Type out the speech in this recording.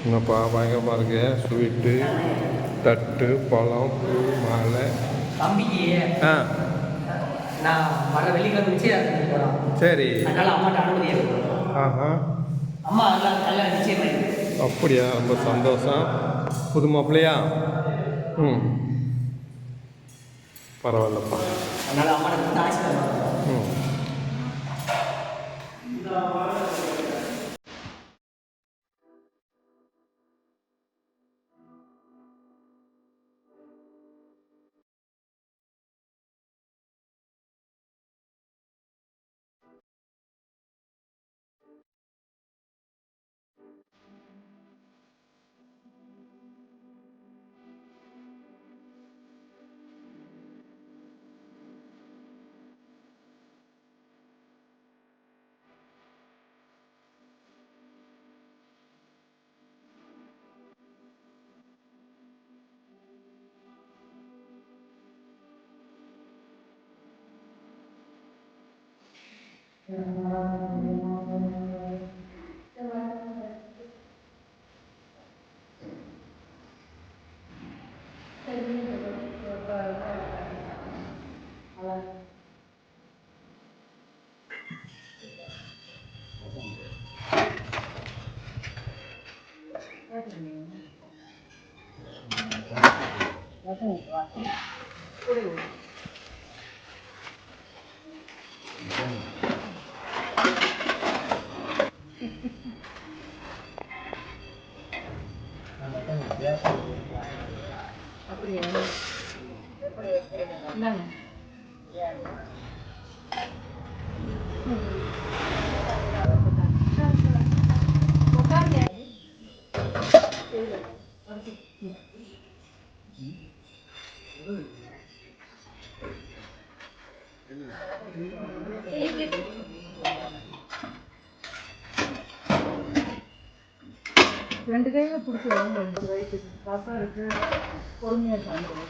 என்னப்பா பயங்கரமாக இருக்கு. ஸ்வீட்டு, தட்டு, பழம், பூ, மாலை. தம்பிக்கு ஆ நான் வர வெள்ளிக்கிழமை நிச்சயம் போகிறோம். சரி. அதனால் அம்மாட்ட அனுமதி எடுக்கணும். ஆஹா, அம்மா அதெல்லாம் கல்யாணம் நிச்சயம் பண்ணிருக்கு. அப்படியா? ரொம்ப சந்தோஷம். புது மாப்பிள்ளையா? ம், பரவாயில்லப்பா. அதனால் அம்மாட்ட ஆசீர்வாதம். ம். அப்படியா? இந்தாங்க. ரெண்டு கையில பிடிச்சி வயிற்றுக்கு காசாக இருக்கு. பொறுமையாக சாப்பிடுவோம்.